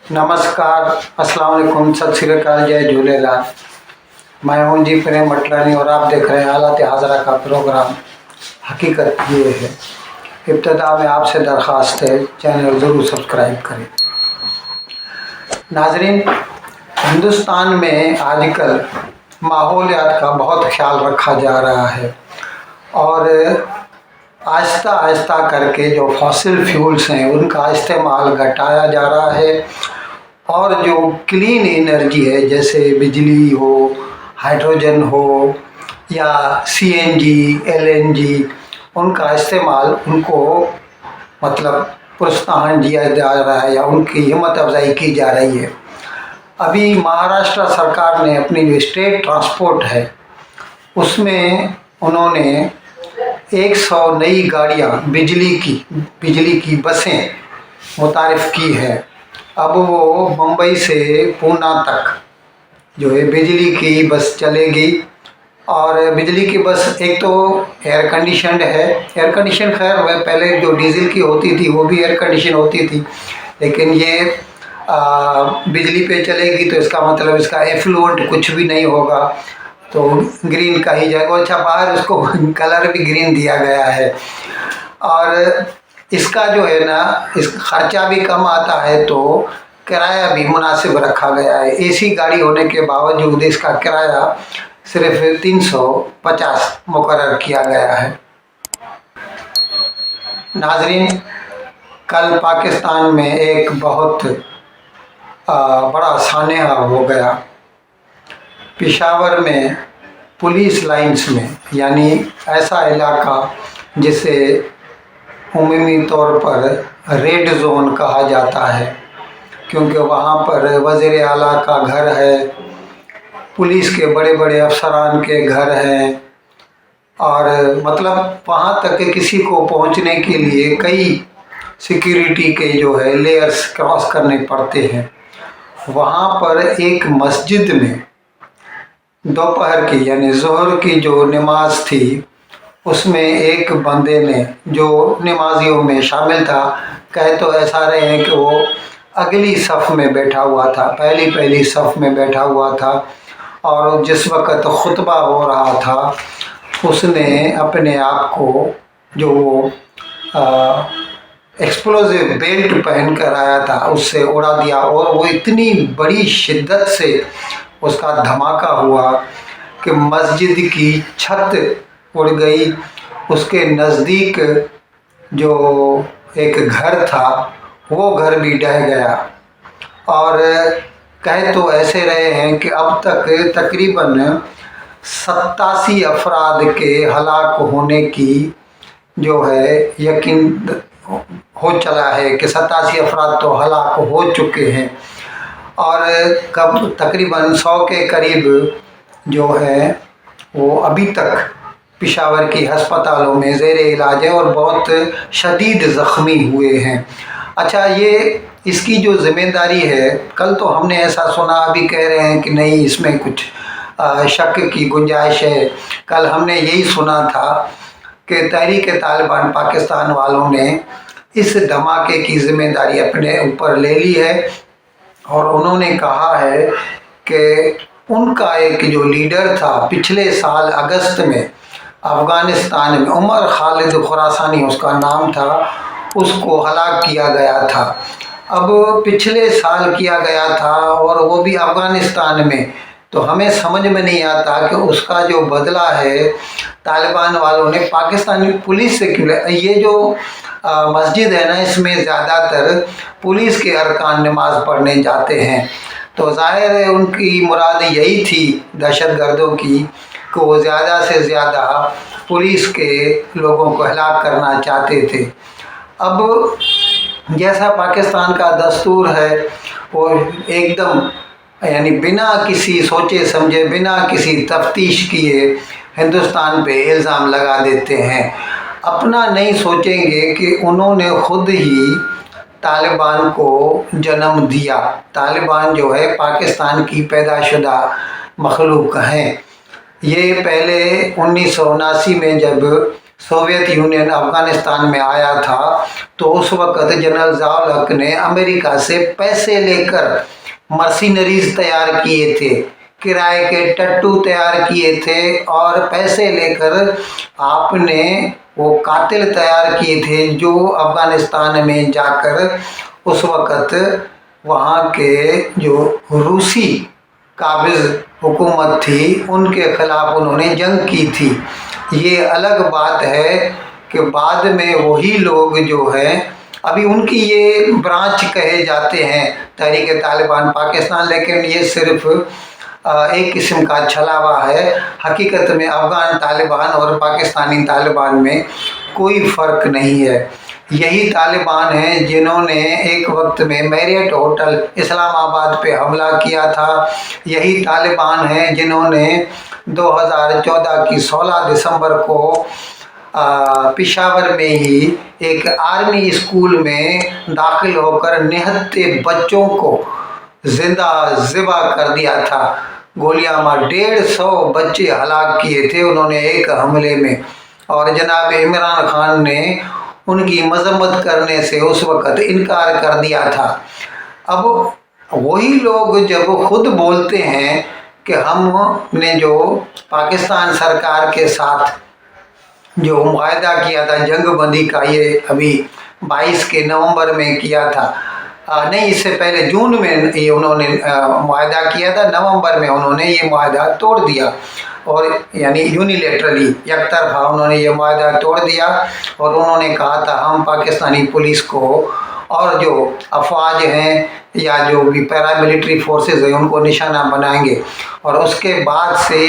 नमस्कार, अस्सलाम वालेकुम, सत श्री अकाल, जय झूलेलाल। मैं हूं जी प्रेम मटलानी और आप देख रहे हैं हालत हाजरा का प्रोग्राम हकीकत ये है। इब्तदा में आपसे दरख्वास्त है, चैनल ज़रूर सब्सक्राइब करें। नाजरीन, हिंदुस्तान में आजकल माहौलियात का बहुत ख्याल रखा जा रहा है और आहिस्ता आहिस्ता करके जो फॉसिल फ्यूल्स हैं उनका इस्तेमाल घटाया जा रहा है और जो क्लीन एनर्जी है, जैसे बिजली हो, हाइड्रोजन हो या सीएनजी, एलएनजी, उनका इस्तेमाल उनको मतलब प्रोत्साहन दिया जा रहा है या उनकी हिम्मत अफजाई की जा रही है। अभी महाराष्ट्र सरकार ने अपनी जो स्टेट ट्रांसपोर्ट है उसमें उन्होंने 100 नई गाड़ियाँ बिजली की बसें मुतारिफ़ की है। अब वो मुंबई से पूना तक जो है बिजली की बस चलेगी और बिजली की बस एक तो एयर कंडीशनड है। एयर कंडीशन खैर वह पहले जो डीजल की होती थी वो भी एयर कंडीशन होती थी, लेकिन ये बिजली पे चलेगी तो इसका मतलब इसका एफ्लुएंट कुछ भी नहीं होगा, तो ग्रीन का ही जाएगा। अच्छा, बाहर उसको कलर भी ग्रीन दिया गया है और इसका जो है ना, इस खर्चा भी कम आता है तो किराया भी मुनासिब रखा गया है। एसी गाड़ी होने के बावजूद इसका किराया सिर्फ 350 मुकर्रर किया गया है। नाजरीन, कल पाकिस्तान में एक बहुत बड़ा सानेहा हो गया। पेशावर में पुलिस लाइंस में, यानी ऐसा इलाका जिसे उमूमी तौर पर रेड जोन कहा जाता है, क्योंकि वहाँ पर वज़ीर आला का घर है, पुलिस के बड़े बड़े अफसरान के घर हैं और मतलब वहाँ तक कि किसी को पहुँचने के लिए कई सिक्योरिटी के जो है लेयर्स क्रॉस करने पड़ते हैं। वहाँ पर एक मस्जिद में दोपहर की यानी ज़ोहर की जो नमाज थी उसमें एक बंदे ने, जो नमाजियों में शामिल था, कह तो ऐसा रहे हैं कि वो अगली सफ़ में बैठा हुआ था, पहली सफ़ में बैठा हुआ था और जिस वक़्त खुतबा हो रहा था उसने अपने आप को जो एक्सप्लोजिव बेल्ट पहन कर आया था उससे उड़ा दिया और वो इतनी बड़ी शिद्दत से उसका धमाका हुआ कि मस्जिद की छत उड़ गई। उसके नज़दीक जो एक घर था वो घर भी ढह गया और कह तो ऐसे रहे हैं कि अब तक तकरीबन 87 अफराद के हलाक होने की जो है यकीन हो चला है कि 87 अफराद तो हलाक हो चुके हैं और कब तकरीबन 100 के करीब जो है वो अभी तक पेशावर की अस्पतालों में ज़ेर इलाज है और बहुत शदीद ज़ख्मी हुए हैं। अच्छा, ये इसकी जो ज़िम्मेदारी है, कल तो हमने ऐसा सुना, अभी कह रहे हैं कि नहीं इसमें कुछ शक की गुंजाइश है। कल हमने यही सुना था कि तहरीक तालिबान पाकिस्तान वालों ने इस धमाके की ज़िम्मेदारी अपने ऊपर ले ली है और उन्होंने कहा है कि उनका एक जो लीडर था पिछले साल अगस्त में अफ़गानिस्तान में, उमर खालिद खुरासानी उसका नाम था, उसको हलाक किया गया था। अब पिछले साल किया गया था और वो भी अफ़गानिस्तान में, तो हमें समझ में नहीं आता कि उसका जो बदला है तालिबान वालों ने पाकिस्तानी पुलिस से क्यों। ये जो मस्जिद है ना, इसमें ज़्यादातर पुलिस के अरकान नमाज पढ़ने जाते हैं, तो ज़ाहिर है उनकी मुराद यही थी दहशतगर्दों की कि वो ज़्यादा से ज़्यादा पुलिस के लोगों को हलाक करना चाहते थे। अब जैसा पाकिस्तान का दस्तूर है वो एकदम यानी बिना किसी सोचे समझे, बिना किसी तफ्तीश किए हिंदुस्तान पे इल्ज़ाम लगा देते हैं। अपना नहीं सोचेंगे कि उन्होंने खुद ही तालिबान को जन्म दिया। तालिबान जो है पाकिस्तान की पैदाशुदा मखलूक हैं। ये पहले 1979 में जब सोवियत यूनियन अफगानिस्तान में आया था, तो उस वक्त जनरल ज़ियाउल हक ने अमेरिका से पैसे लेकर मर्सिनरीज तैयार किए थे, किराए के टट्टू तैयार किए थे, और पैसे लेकर आपने वो कातिल तैयार किए थे जो अफगानिस्तान में जाकर उस वक्त वहाँ के जो रूसी काबिज हुकूमत थी उनके खिलाफ उन्होंने जंग की थी। ये अलग बात है कि बाद में वही लोग जो हैं, अभी उनकी ये ब्रांच कहे जाते हैं तहरीक तालिबान पाकिस्तान, लेकिन ये सिर्फ एक किस्म का छलावा है। हकीकत में अफ़गान तालिबान और पाकिस्तानी तालिबान में कोई फ़र्क नहीं है। यही तालिबान हैं जिन्होंने एक वक्त में मैरियट होटल इस्लामाबाद पे हमला किया था। यही तालिबान हैं जिन्होंने 2014 की 16 दिसंबर को पेशावर में ही एक आर्मी स्कूल में दाखिल होकर निहत्थे बच्चों को जिंदा ज़िबा कर दिया था। गोलियां मार 150 बच्चे हलाक किए थे उन्होंने एक हमले में, और जनाब इमरान खान ने उनकी मजम्मत करने से उस वक़्त इनकार कर दिया था। अब वही लोग जब खुद बोलते हैं कि हमने जो पाकिस्तान सरकार के साथ जो मुआहदा किया था जंग बंदी का, ये अभी 22 के नवंबर में किया था, नहीं इससे पहले जून में ये उन्होंने मुआहदा किया था, नवंबर में उन्होंने ये मुआहदा तोड़ दिया, और यानी यूनिलेटरली एकतरफा उन्होंने ये मुआहदा तोड़ दिया। और उन्होंने कहा था हम पाकिस्तानी पुलिस को और जो अफवाज हैं या जो भी पैरामिलिट्री फोर्सेस हैं उनको निशाना बनाएंगे, और उसके बाद से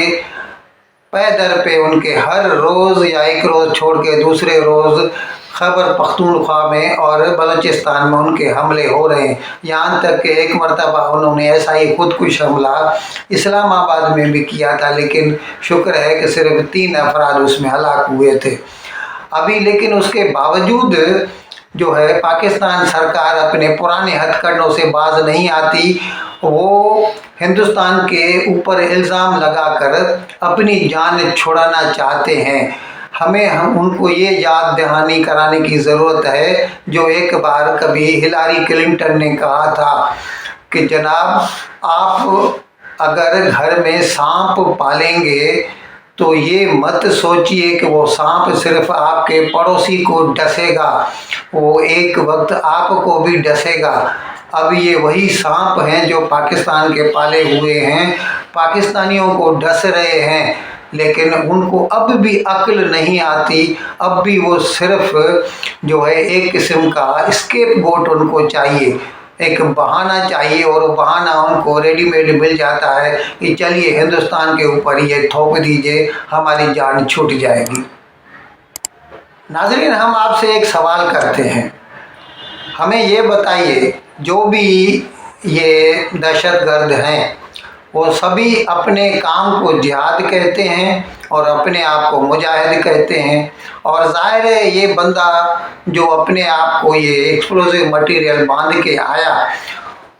पैदर पे उनके हर रोज़ या एक रोज़ छोड़ के दूसरे रोज़ खैबर पख्तूनख्वा में और बलूचिस्तान में उनके हमले हो रहे हैं। यहाँ तक कि एक मरतबा उन्होंने ऐसा ही खुदकुश हमला इस्लामाबाद में भी किया था, लेकिन शुक्र है कि सिर्फ 3 अफराद उसमें हलाक हुए थे। अभी लेकिन उसके बावजूद जो है पाकिस्तान सरकार अपने पुराने हथकंडों से बाज नहीं आती। वो हिंदुस्तान के ऊपर इल्ज़ाम लगाकर अपनी जान छुड़ाना चाहते हैं। हम उनको ये याद दहानी कराने की ज़रूरत है जो एक बार कभी हिलारी क्लिंटन ने कहा था कि जनाब आप अगर घर में सांप पालेंगे तो ये मत सोचिए कि वो सांप सिर्फ आपके पड़ोसी को डसेगा, वो एक वक्त आपको भी डसेगा। अब ये वही सांप हैं जो पाकिस्तान के पाले हुए हैं, पाकिस्तानियों को डस रहे हैं, लेकिन उनको अब भी अक्ल नहीं आती। अब भी वो सिर्फ जो है एक किस्म का स्केपगोट उनको चाहिए, एक बहाना चाहिए, और वो बहाना उनको रेडीमेड मिल जाता है कि चलिए हिंदुस्तान के ऊपर ये थोप दीजिए हमारी जान छूट जाएगी। नाज़रीन, हम आपसे एक सवाल करते हैं, हमें ये बताइए जो भी ये दहशतगर्द हैं वो सभी अपने काम को जिहाद कहते हैं और अपने आप को मुजाहिद कहते हैं, और ज़ाहिर है ये बंदा जो अपने आप को ये एक्सप्लोजिव मटेरियल बांध के आया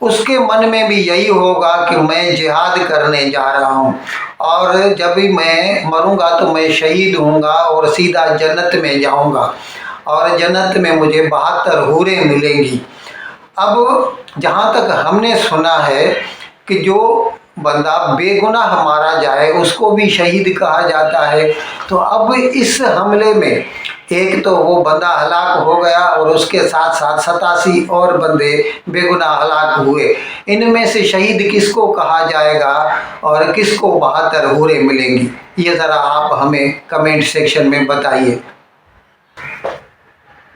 उसके मन में भी यही होगा कि मैं जिहाद करने जा रहा हूँ, और जब भी मैं मरूंगा तो मैं शहीद होऊंगा और सीधा जन्नत में जाऊंगा, और जन्नत में मुझे 72 हूरें मिलेंगी। अब जहाँ तक हमने सुना है कि जो बंदा बेगुनाह मारा जाए उसको भी शहीद कहा जाता है, तो अब इस हमले में एक तो वो बंदा हलाक हो गया और उसके साथ साथ 87 और बंदे बेगुनाह हलाक हुए। इनमें से शहीद किसको कहा जाएगा और किसको 72 हूरें मिलेंगी, ये ज़रा आप हमें कमेंट सेक्शन में बताइए।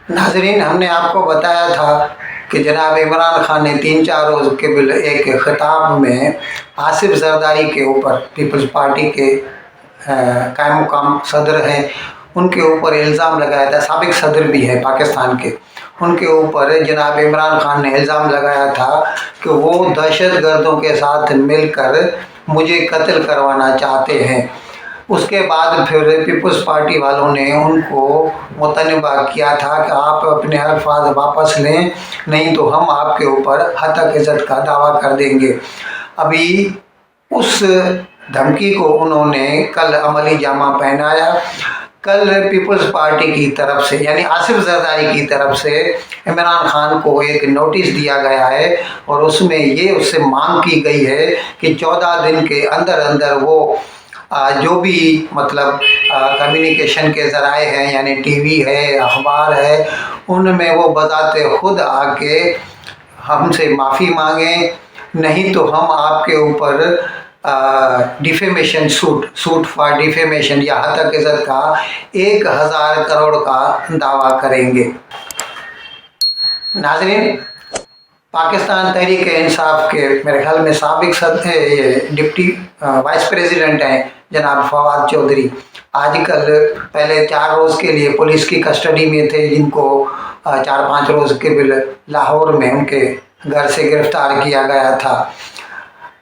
नाज़रीन, हमने आपको बताया था कि जनाब इमरान खान ने 3-4 रोज़ के एक ख़िताब में आसिफ जरदारी के ऊपर, पीपल्स पार्टी के कायम मुकाम सदर हैं, उनके ऊपर इल्ज़ाम लगाया था, साबिक सदर भी है पाकिस्तान के, उनके ऊपर जनाब इमरान खान ने इल्ज़ाम लगाया था कि वो दहशतगर्दों के साथ मिलकर मुझे कत्ल करवाना चाहते हैं। उसके बाद फिर पीपल्स पार्टी वालों ने उनको मुतनबा किया था कि आप अपने अल्फाज वापस लें, नहीं तो हम आपके ऊपर हतक इज़्ज़त का दावा कर देंगे। अभी उस धमकी को उन्होंने कल अमली जामा पहनाया। कल पीपल्स पार्टी की तरफ से यानी आसिफ जरदारी की तरफ से इमरान खान को एक नोटिस दिया गया है और उसमें ये उससे मांग की गई है कि 14 दिन के अंदर अंदर वो जो भी मतलब कम्युनिकेशन के ज़राए हैं यानी टीवी है, अखबार है, उनमें वो बताते खुद आके हमसे माफ़ी मांगें, नहीं तो हम आपके ऊपर डिफेमेशन सूट फॉर डिफेमेशन या हतक इज़्ज़त का 1000 करोड़ का दावा करेंगे। नाज़रीन, पाकिस्तान तहरीक इंसाफ के मेरे ख्याल में साबिक ये डिप्टी वाइस प्रेसिडेंट हैं जनाब फवाद चौधरी, आजकल पहले 4 रोज़ के लिए पुलिस की कस्टडी में थे, जिनको 4-5 रोज़ के बिल लाहौर में उनके घर से गिरफ़्तार किया गया था,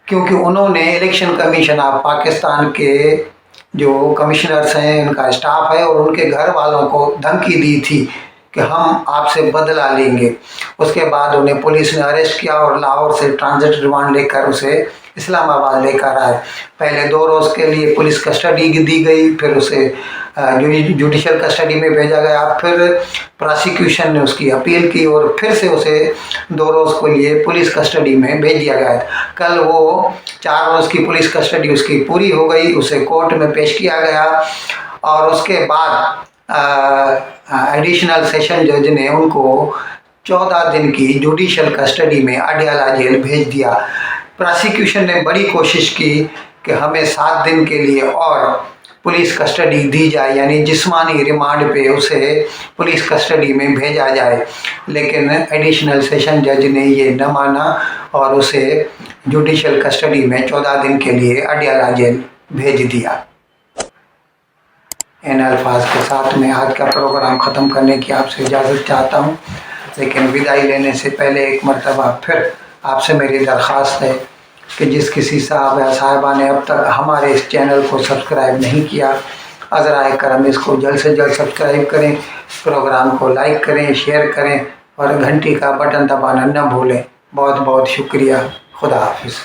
क्योंकि उन्होंने इलेक्शन कमीशन ऑफ पाकिस्तान के जो कमिश्नर्स हैं, उनका स्टाफ है और उनके घर वालों को धमकी दी थी कि हम आपसे बदला लेंगे। उसके बाद उन्हें पुलिस ने अरेस्ट किया और लाहौर से ट्रांजिट रिमांड लेकर उसे इस्लामाबाद लेकर आए। पहले 2 रोज़ के लिए पुलिस कस्टडी दी गई, फिर उसे जुडिशल कस्टडी में भेजा गया, फिर प्रोसिक्यूशन ने उसकी अपील की और फिर से उसे 2 रोज़ के लिए पुलिस कस्टडी में भेज दिया गया। कल वो 4 रोज़ की पुलिस कस्टडी उसकी पूरी हो गई, उसे कोर्ट में पेश किया गया और उसके बाद एडिशनल सेशन जज ने उनको 14 दिन की जुडिशल कस्टडी में अडयाला जेल भेज दिया। प्रोसिक्यूशन ने बड़ी कोशिश की कि हमें 7 दिन के लिए और पुलिस कस्टडी दी जाए, यानी जिस्मानी रिमांड पे उसे पुलिस कस्टडी में भेजा जाए, लेकिन एडिशनल सेशन जज ने ये न माना और उसे जुडिशल कस्टडी में 14 दिन के लिए अडयाला जेल भेज दिया। इन अल्फाज के साथ मैं आज का प्रोग्राम ख़त्म करने की आपसे इजाज़त चाहता हूँ, लेकिन विदाई लेने से पहले एक मरतबा फिर आपसे मेरी दरख्वास्त है कि जिस किसी साहब या साहिबा ने अब तक हमारे इस चैनल को सब्सक्राइब नहीं किया, अज़राए करम इसको जल्द से जल्द सब्सक्राइब करें, प्रोग्राम को लाइक करें, शेयर करें और घंटी का बटन दबाना न भूलें। बहुत बहुत शुक्रिया। खुदा हाफिज़।